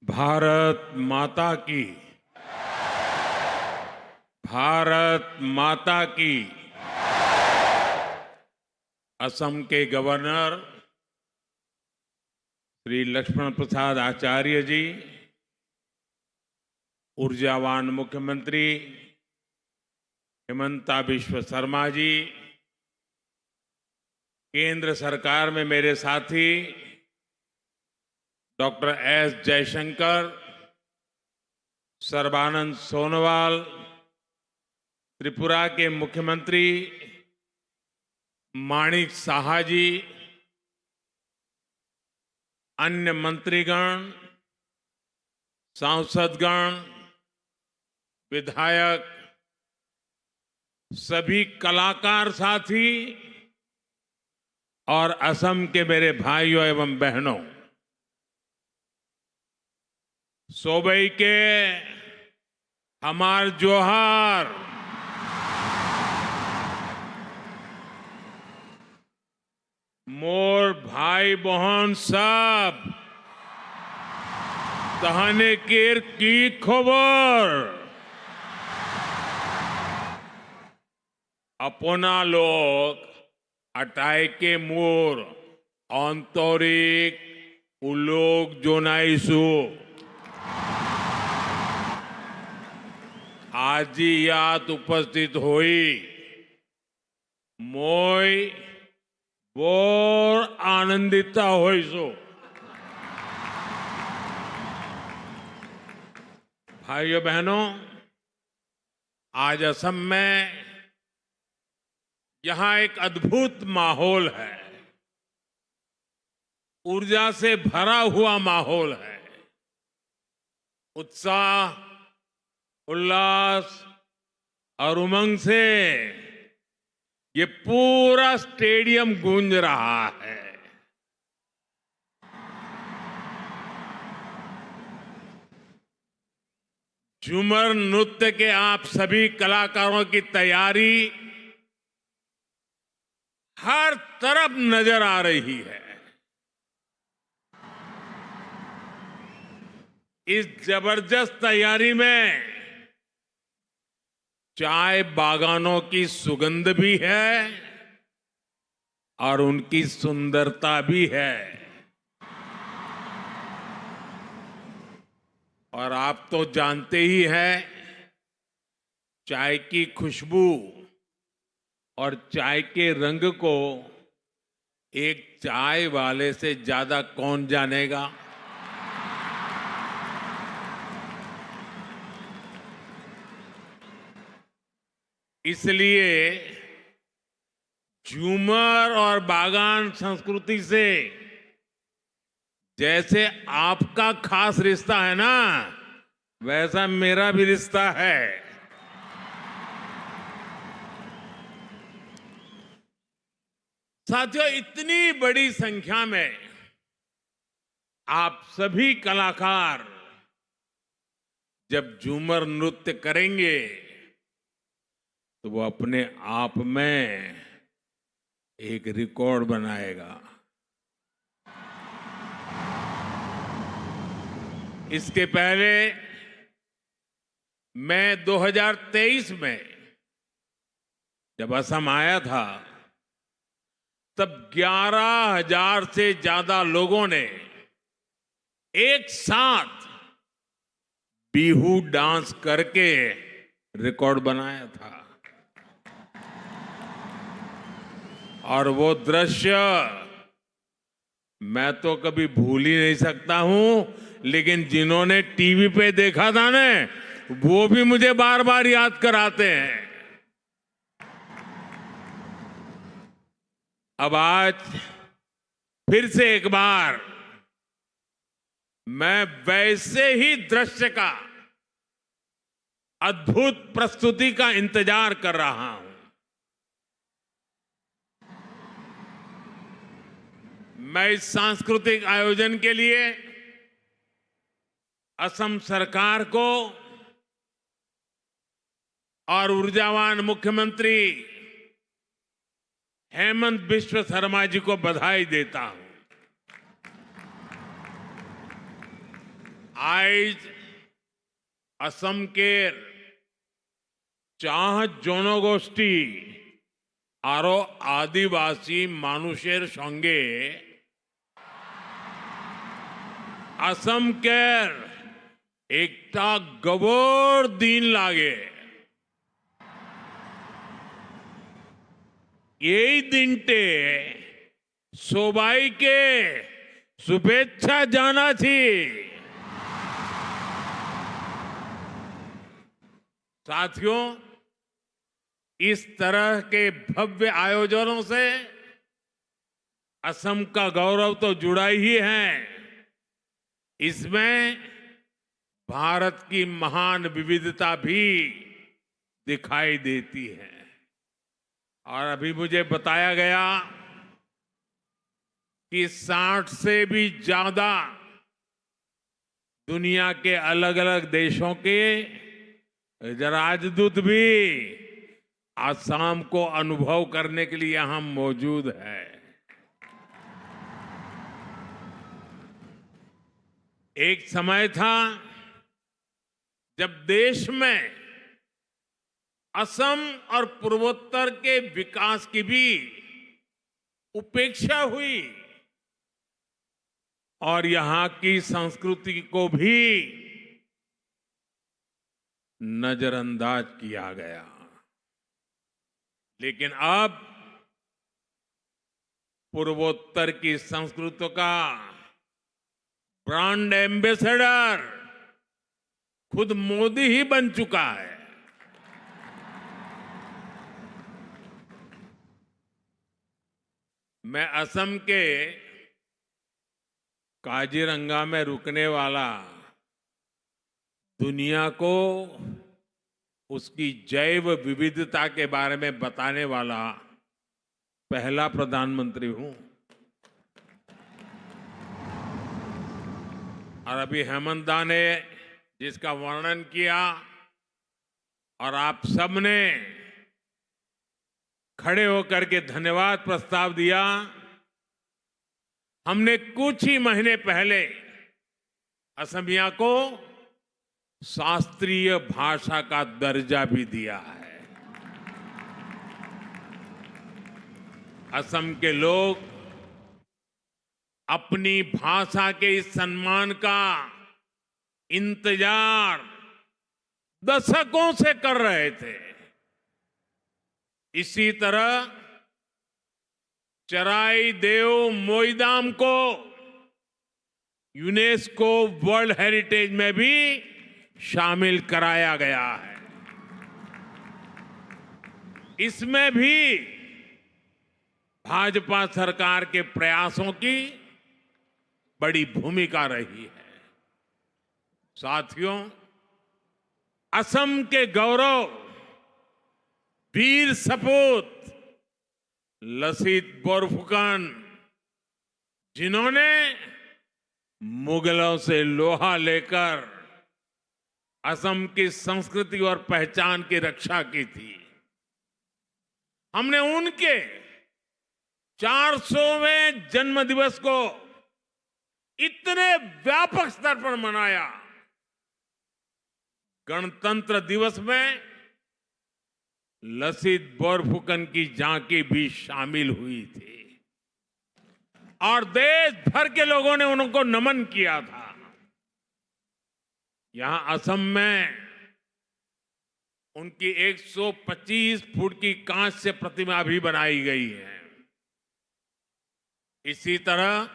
भारत माता की। भारत माता की। असम के गवर्नर श्री लक्ष्मण प्रसाद आचार्य जी, ऊर्जावान मुख्यमंत्री हिमंता बिश्व शर्मा जी, केंद्र सरकार में मेरे साथी डॉक्टर एस जयशंकर, सर्बानंद सोनोवाल, त्रिपुरा के मुख्यमंत्री माणिक साहा जी, अन्य मंत्रीगण, सांसदगण, विधायक, सभी कलाकार साथी और असम के मेरे भाइयों एवं बहनों, सोबई के हमार जोहार। मोर भाई बहन सब तहने केर की खबर। अपना लोग अटाई के मोर आंतरिक उलोक जोनाइसु आज यात उपस्थित हुई मोय बोर आनंदिता होइसो। भाइयों बहनों, आज असम में यहां एक अद्भुत माहौल है, ऊर्जा से भरा हुआ माहौल है। उत्साह, उल्लास और उमंग से ये पूरा स्टेडियम गूंज रहा है। झूमर नृत्य के आप सभी कलाकारों की तैयारी हर तरफ नजर आ रही है। इस जबरदस्त तैयारी में चाय बागानों की सुगंध भी है और उनकी सुंदरता भी है। और आप तो जानते ही हैं, चाय की खुशबू और चाय के रंग को एक चाय वाले से ज्यादा कौन जानेगा। इसलिए झूमर और बागान संस्कृति से जैसे आपका खास रिश्ता है ना, वैसा मेरा भी रिश्ता है। साथियों, इतनी बड़ी संख्या में आप सभी कलाकार जब झूमर नृत्य करेंगे तो वो अपने आप में एक रिकॉर्ड बनाएगा। इसके पहले मैं 2023 में जब असम आया था, तब 11,000 से ज्यादा लोगों ने एक साथ बिहू डांस करके रिकॉर्ड बनाया था। और वो दृश्य मैं तो कभी भूल ही नहीं सकता हूं, लेकिन जिन्होंने टीवी पे देखा था ना, वो भी मुझे बार बार याद कराते हैं। अब आज फिर से एक बार मैं वैसे ही दृश्य का, अद्भुत प्रस्तुति का इंतजार कर रहा हूं। मैं इस सांस्कृतिक आयोजन के लिए असम सरकार को और ऊर्जावान मुख्यमंत्री हेमंत बिश्व शर्मा जी को बधाई देता हूं। आयज असम केर चाह जनगोष्ठी आरो आदिवासी मानुषेर संगे असम केर एकटा गबोर दिन लागे यही दिनटे सोबाई के शुभेच्छा जाना थी। साथियों, इस तरह के भव्य आयोजनों से असम का गौरव तो जुड़ा ही है, इसमें भारत की महान विविधता भी दिखाई देती है। और अभी मुझे बताया गया कि 60 से भी ज्यादा दुनिया के अलग अलग देशों के राजदूत भी आसाम को अनुभव करने के लिए यहां मौजूद है। एक समय था जब देश में असम और पूर्वोत्तर के विकास की भी उपेक्षा हुई और यहां की संस्कृति को भी नजरअंदाज किया गया। लेकिन अब पूर्वोत्तर की संस्कृति का ब्रांड एम्बेसडर खुद मोदी ही बन चुका है। मैं असम के काजीरंगा में रुकने वाला दुनिया को उसकी जैव विविधता के बारे में बताने वाला पहला प्रधानमंत्री हूं। और अभी हेमंत दा ने जिसका वर्णन किया और आप सबने खड़े होकर के धन्यवाद प्रस्ताव दिया, हमने कुछ ही महीने पहले असमिया को शास्त्रीय भाषा का दर्जा भी दिया है। असम के लोग अपनी भाषा के इस सम्मान का इंतजार दशकों से कर रहे थे। इसी तरह चराई देव मोईदाम को यूनेस्को वर्ल्ड हेरिटेज में भी शामिल कराया गया है। इसमें भी भाजपा सरकार के प्रयासों की बड़ी भूमिका रही है। साथियों, असम के गौरव वीर सपूत लसित बोरफुकन, जिन्होंने मुगलों से लोहा लेकर असम की संस्कृति और पहचान की रक्षा की थी, हमने उनके 400वें जन्म दिवस को इतने व्यापक स्तर पर मनाया। गणतंत्र दिवस में लसित बोरफुकन की झांकी भी शामिल हुई थी और देश भर के लोगों ने उनको नमन किया था। यहां असम में उनकी 125 फुट की कांच से प्रतिमा भी बनाई गई है। इसी तरह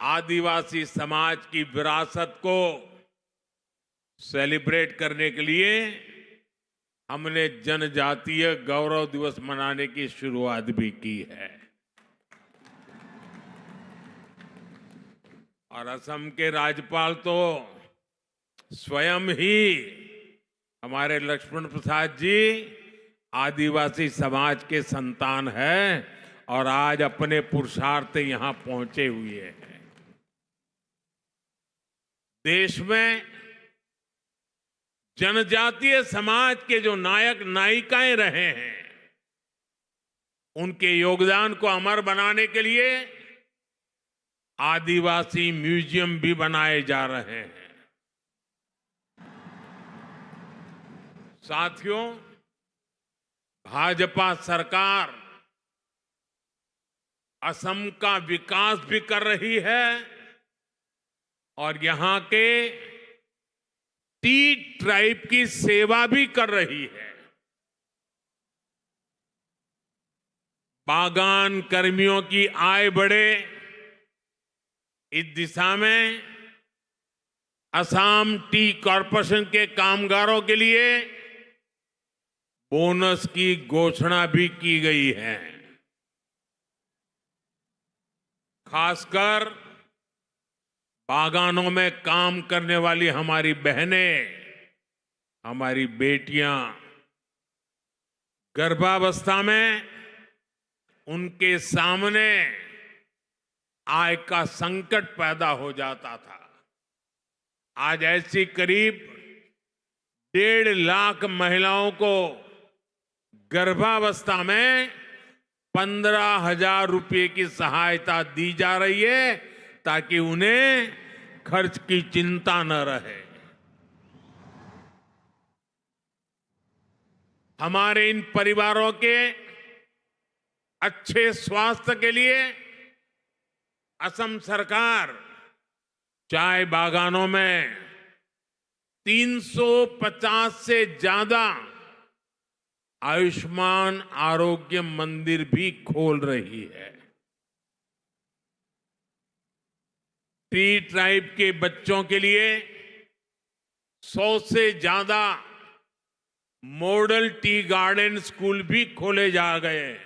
आदिवासी समाज की विरासत को सेलिब्रेट करने के लिए हमने जनजातीय गौरव दिवस मनाने की शुरुआत भी की है। और असम के राज्यपाल तो स्वयं ही हमारे लक्ष्मण प्रसाद जी आदिवासी समाज के संतान हैं और आज अपने पुरुषार्थ यहां पहुंचे हुए हैं। देश में जनजातीय समाज के जो नायक नायिकाएं रहे हैं, उनके योगदान को अमर बनाने के लिए आदिवासी म्यूजियम भी बनाए जा रहे हैं। साथियों, भाजपा सरकार असम का विकास भी कर रही है और यहां के टी ट्राइब की सेवा भी कर रही है। बागान कर्मियों की आय बढ़े, इस दिशा में असम टी कॉरपोरेशन के कामगारों के लिए बोनस की घोषणा भी की गई है। खासकर बागानों में काम करने वाली हमारी बहनें, हमारी बेटियां गर्भावस्था में उनके सामने आय का संकट पैदा हो जाता था। आज ऐसी करीब 1.5 लाख महिलाओं को गर्भावस्था में 15,000 रुपए की सहायता दी जा रही है ताकि उन्हें खर्च की चिंता न रहे। हमारे इन परिवारों के अच्छे स्वास्थ्य के लिए असम सरकार चाय बागानों में 350 से ज्यादा आयुष्मान आरोग्य मंदिर भी खोल रही है। टी ट्राइब के बच्चों के लिए 100 से ज्यादा मॉडल टी गार्डन स्कूल भी खोले जा गए।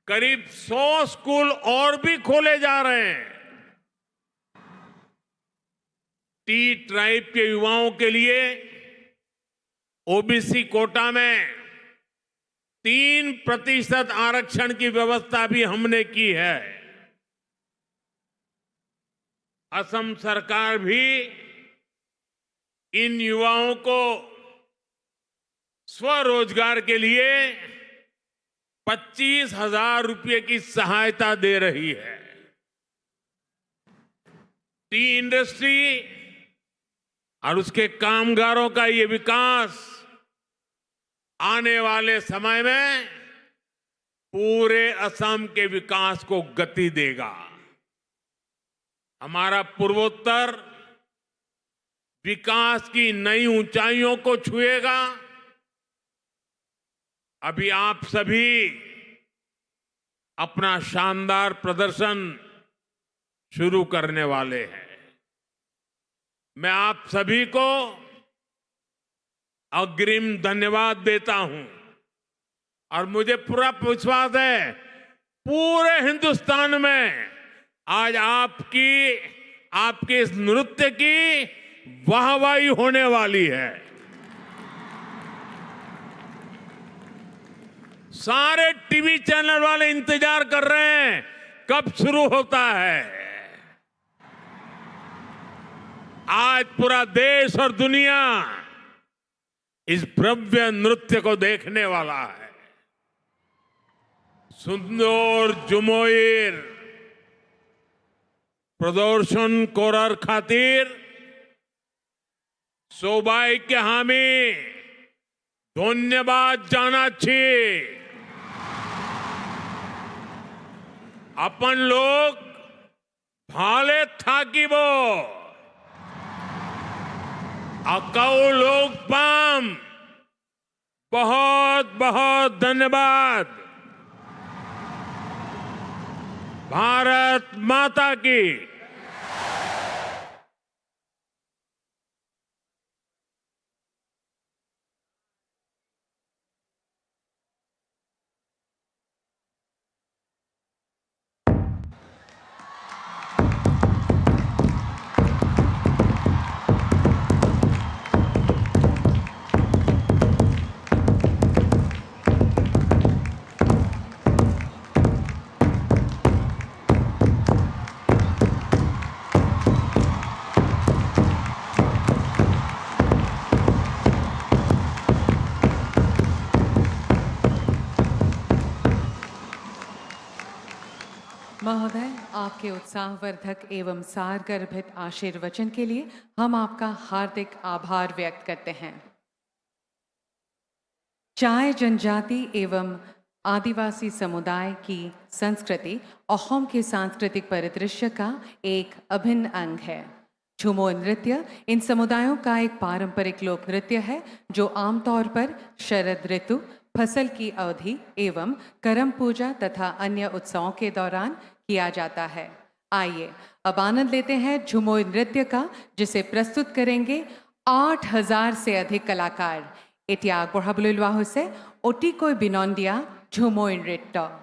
करीब 100 स्कूल और भी खोले जा रहे हैं। टी ट्राइब के युवाओं के लिए ओबीसी कोटा में 3% आरक्षण की व्यवस्था भी हमने की है। असम सरकार भी इन युवाओं को स्वरोजगार के लिए 25,000 रुपए की सहायता दे रही है। टी इंडस्ट्री और उसके कामगारों का ये विकास आने वाले समय में पूरे असम के विकास को गति देगा। हमारा पूर्वोत्तर विकास की नई ऊंचाइयों को छुएगा। अभी आप सभी अपना शानदार प्रदर्शन शुरू करने वाले हैं। मैं आप सभी को अग्रिम धन्यवाद देता हूं और मुझे पूरा विश्वास है पूरे हिंदुस्तान में आज आपके इस नृत्य की वाहवाही होने वाली है। सारे टीवी चैनल वाले इंतजार कर रहे हैं कब शुरू होता है। आज पूरा देश और दुनिया इस भव्य नृत्य को देखने वाला है। सुंदर जुमोइर प्रदर्शन कोरर खातिर सोबाई के हामी धन्यवाद जाना चाहिए। अपन लोग भाले थाकिब अकौ लोग पाम। बहुत बहुत धन्यवाद। भारत माता की महोदय, आपके उत्साहवर्धक एवं सारगर्भित आशीर्वचन के लिए हम आपका हार्दिक आभार व्यक्त करते हैं। चाय जनजाति एवं आदिवासी समुदाय की संस्कृति अहोम के सांस्कृतिक परिदृश्य का एक अभिन्न अंग है। झूमर नृत्य इन समुदायों का एक पारंपरिक लोक नृत्य है जो आमतौर पर शरद ऋतु, फसल की अवधि एवं करम पूजा तथा अन्य उत्सवों के दौरान किया जाता है। आइए अब आनंद लेते हैं झूमर नृत्य का, जिसे प्रस्तुत करेंगे 8000 से अधिक कलाकार। एटिया बढ़ाबुलुआ होइसे अतिকৈ বিনন্দীয়া ঝুমুৰ নৃত্য।